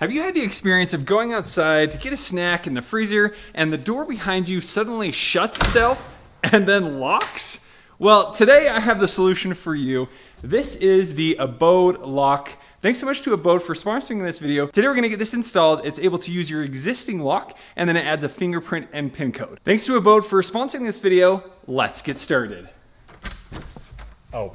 Have you had the experience of going outside to get a snack in the freezer and the door behind you suddenly shuts itself and then locks? Well, today I have the solution for you. This is the Abode Lock. Thanks so much to Abode for sponsoring this video. Today we're gonna get this installed. It's able to use your existing lock and then it adds a fingerprint and pin code. Thanks to Abode for sponsoring this video. Let's get started. Oh.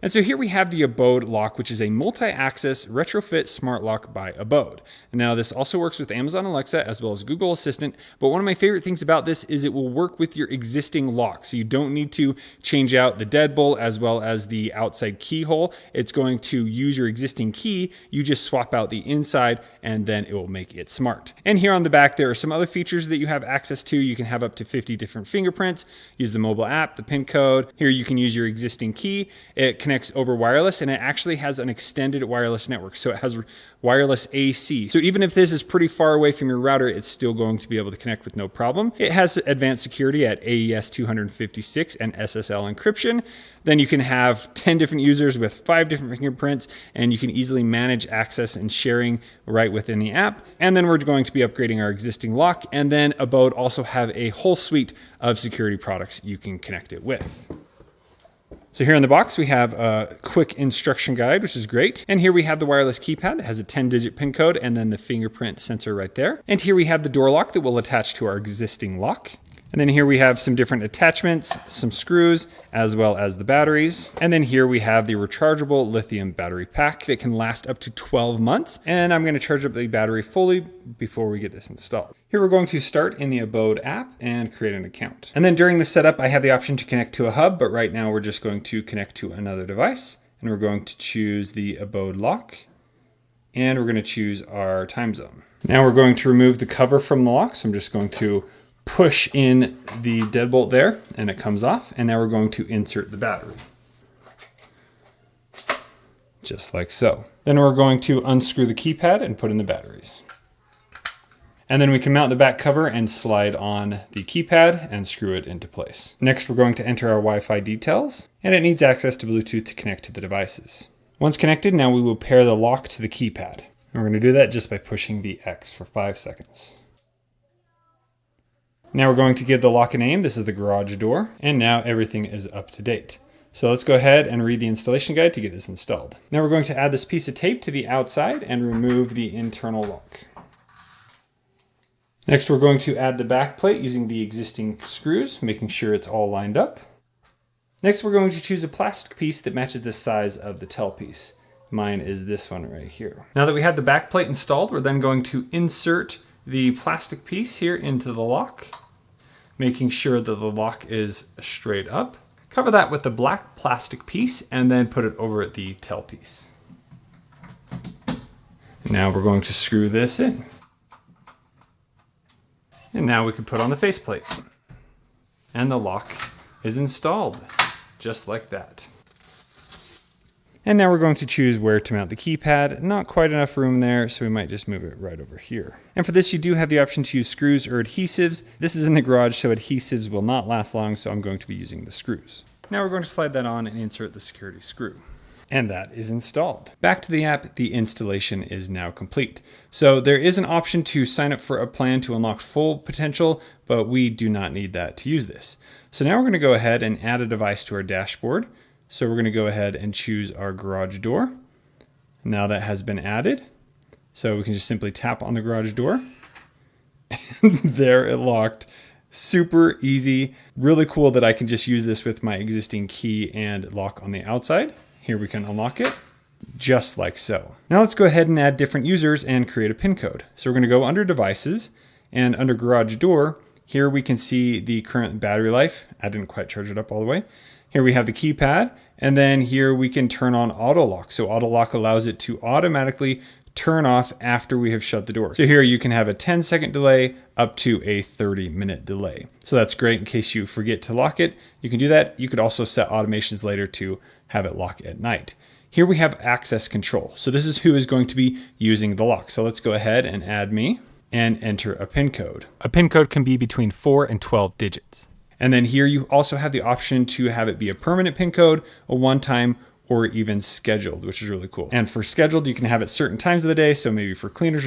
And so here we have the Abode Lock, which is a multi-access retrofit smart lock by Abode. And now this also works with Amazon Alexa as well as Google Assistant, but one of my favorite things about this is it will work with your existing lock. So you don't need to change out the deadbolt as well as the outside keyhole. It's going to use your existing key. You just swap out the inside and then it will make it smart. And here on the back, there are some other features that you have access to. You can have up to 50 different fingerprints, use the mobile app, the pin code. Here you can use your existing key. It connects over wireless and it actually has an extended wireless network. So it has wireless AC. So even if this is pretty far away from your router, it's still going to be able to connect with no problem. It has advanced security at AES 256 and SSL encryption. Then you can have 10 different users with 5 different fingerprints and you can easily manage access and sharing right within the app. And then we're going to be upgrading our existing lock, and then Abode also have a whole suite of security products you can connect it with. So here in the box, we have a quick instruction guide, which is great. And here we have the wireless keypad. It has a 10-digit pin code and then the fingerprint sensor right there. And here we have the door lock that will attach to our existing lock. And then here we have some different attachments, some screws, as well as the batteries. And then here we have the rechargeable lithium battery pack that can last up to 12 months. And I'm going to charge up the battery fully before we get this installed. Here we're going to start in the Abode app and create an account. And then during the setup, I have the option to connect to a hub, but right now we're just going to connect to another device. And we're going to choose the Abode lock. And we're going to choose our time zone. Now we're going to remove the cover from the lock. So I'm just going to push in the deadbolt there and it comes off, and now we're going to insert the battery. Just like so. Then we're going to unscrew the keypad and put in the batteries. And then we can mount the back cover and slide on the keypad and screw it into place. Next we're going to enter our Wi-Fi details, and it needs access to Bluetooth to connect to the devices. Once connected, now we will pair the lock to the keypad. And we're going to do that just by pushing the X for 5 seconds. Now we're going to give the lock a name. This is the garage door, and now everything is up to date. So let's go ahead and read the installation guide to get this installed. Now we're going to add this piece of tape to the outside and remove the internal lock. Next we're going to add the back plate using the existing screws, making sure it's all lined up. Next we're going to choose a plastic piece that matches the size of the tail piece. Mine is this one right here. Now that we have the back plate installed, we're then going to insert the plastic piece here into the lock, making sure that the lock is straight up. Cover that with the black plastic piece and then put it over the tail piece. Now we're going to screw this in. And now we can put on the faceplate. And the lock is installed, just like that. And now we're going to choose where to mount the keypad. Not quite enough room there, so we might just move it right over here. And for this, you do have the option to use screws or adhesives. This is in the garage, so adhesives will not last long, so I'm going to be using the screws. Now we're going to slide that on and insert the security screw. And that is installed. Back to the app, the installation is now complete. So there is an option to sign up for a plan to unlock full potential, but we do not need that to use this. So now we're going to go ahead and add a device to our dashboard. So we're going to go ahead and choose our garage door. Now that has been added. So we can just simply tap on the garage door. And there it locked. Super easy. Really cool that I can just use this with my existing key and lock on the outside. Here we can unlock it, just like so. Now let's go ahead and add different users and create a pin code. So we're going to go under devices, and under garage door, here we can see the current battery life. I didn't quite charge it up all the way. Here we have the keypad, and then here we can turn on auto lock. So auto lock allows it to automatically turn off after we have shut the door. So here you can have a 10-second delay up to a 30-minute delay. So that's great in case you forget to lock it. You can do that. You could also set automations later to have it lock at night. Here we have access control. So this is who is going to be using the lock. So let's go ahead and add me and enter a pin code. A pin code can be between 4 and 12 digits. And then here you also have the option to have it be a permanent pin code, a one-time, or even scheduled, which is really cool. And for scheduled, you can have it certain times of the day. So maybe for cleaners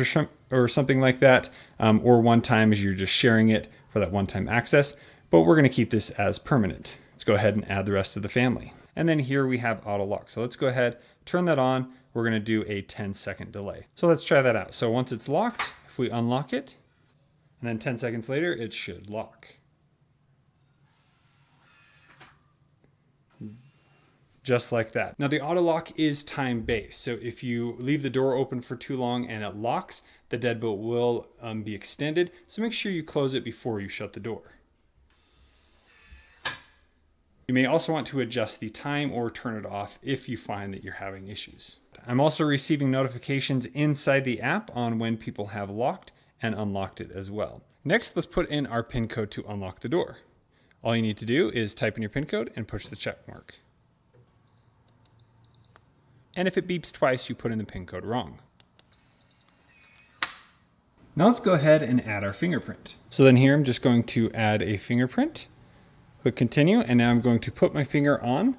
or something like that, or one time as you're just sharing it for that one-time access. But we're gonna keep this as permanent. Let's go ahead and add the rest of the family. And then here we have auto lock. So let's go ahead, turn that on. We're gonna do a 10-second delay. So let's try that out. So once it's locked, if we unlock it, and then 10 seconds later, it should lock. Just like that. Now the auto lock is time based. So if you leave the door open for too long and it locks, the deadbolt will be extended. So make sure you close it before you shut the door. You may also want to adjust the time or turn it off if you find that you're having issues. I'm also receiving notifications inside the app on when people have locked and unlocked it as well. Next, let's put in our PIN code to unlock the door. All you need to do is type in your PIN code and push the check mark. And if it beeps twice, you put in the PIN code wrong. Now let's go ahead and add our fingerprint. So then here I'm just going to add a fingerprint, click continue, and now I'm going to put my finger on,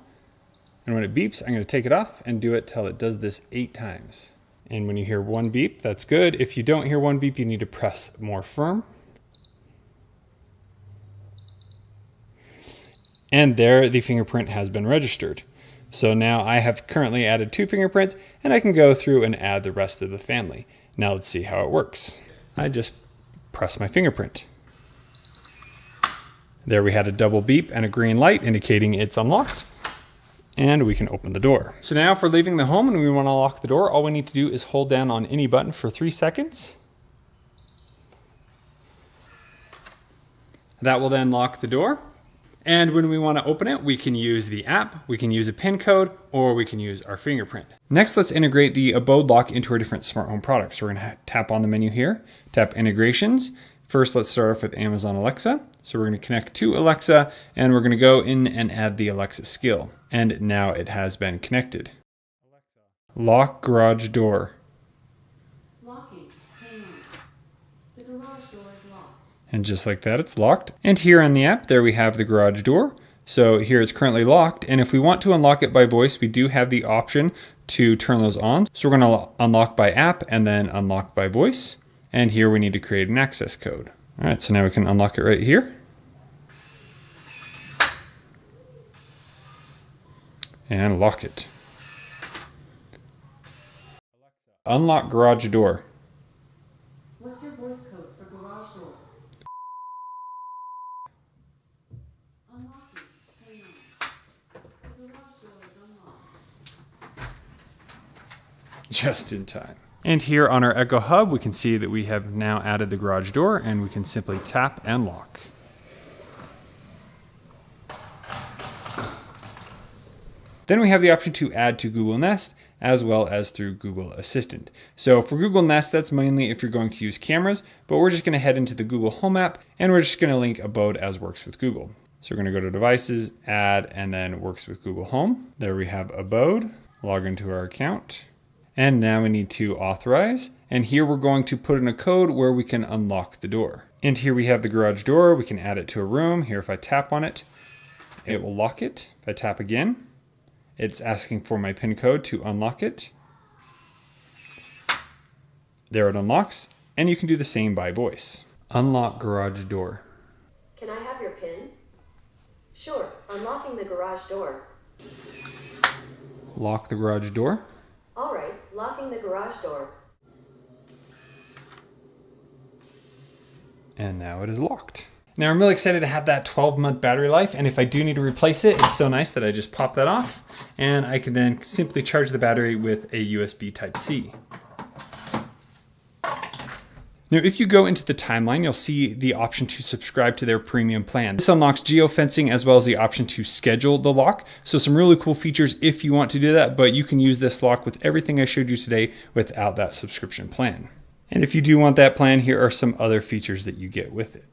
and when it beeps, I'm going to take it off and do it till it does this 8 times. And when you hear one beep, that's good. If you don't hear one beep, you need to press more firm. And there, the fingerprint has been registered. So now I have currently added 2 fingerprints, and I can go through and add the rest of the family. Now let's see how it works. I just press my fingerprint. There we had a double beep and a green light indicating it's unlocked, and we can open the door. So now for leaving the home and we want to lock the door, all we need to do is hold down on any button for 3 seconds. That will then lock the door. And when we want to open it, we can use the app, we can use a PIN code, or we can use our fingerprint. Next, let's integrate the Abode Lock into our different smart home products. So we're going to tap on the menu here, tap integrations. First, let's start off with Amazon Alexa. So we're going to connect to Alexa, and we're going to go in and add the Alexa skill. And now it has been connected. Lock garage door. Locking. Hang on. The garage door is locked. And just like that, it's locked. And here on the app, there we have the garage door. So here it's currently locked. And if we want to unlock it by voice, we do have the option to turn those on. So we're going to unlock by app and then unlock by voice. And here we need to create an access code. All right, so now we can unlock it right here. And lock it. Unlock garage door. What's your voice code for garage door? Unlocking. Hang on. The garage door is unlocked. Just in time. And here on our Echo Hub, we can see that we have now added the garage door, and we can simply tap and lock. Then we have the option to add to Google Nest, as well as through Google Assistant. So for Google Nest, that's mainly if you're going to use cameras, but we're just going to head into the Google Home app, and we're just going to link Abode as works with Google. So we're going to go to devices, add, and then works with Google Home. There we have Abode, log into our account. And now we need to authorize. And here we're going to put in a code where we can unlock the door. And here we have the garage door. We can add it to a room. Here, if I tap on it, it will lock it. If I tap again, it's asking for my PIN code to unlock it. There it unlocks. And you can do the same by voice. Unlock garage door. Can I have your PIN? Sure. Unlocking the garage door. Lock the garage door. All right. Locking the garage door. And now it is locked. Now I'm really excited to have that 12-month battery life, and if I do need to replace it, it's so nice that I just pop that off, and I can then simply charge the battery with a USB Type-C. Now, if you go into the timeline, you'll see the option to subscribe to their premium plan. This unlocks geofencing as well as the option to schedule the lock. So some really cool features if you want to do that, but you can use this lock with everything I showed you today without that subscription plan. And if you do want that plan, here are some other features that you get with it.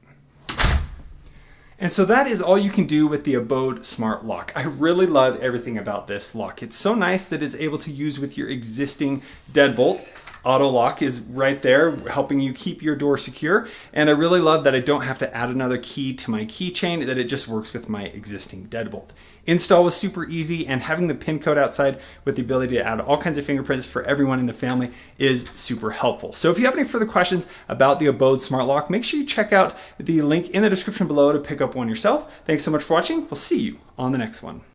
And so that is all you can do with the Abode Smart Lock. I really love everything about this lock. It's so nice that it's able to use with your existing deadbolt. Auto lock is right there helping you keep your door secure. And I really love that I don't have to add another key to my keychain, that it just works with my existing deadbolt. Install was super easy, and having the pin code outside with the ability to add all kinds of fingerprints for everyone in the family is super helpful. So if you have any further questions about the Abode Smart Lock, make sure you check out the link in the description below to pick up one yourself. Thanks so much for watching. We'll see you on the next one.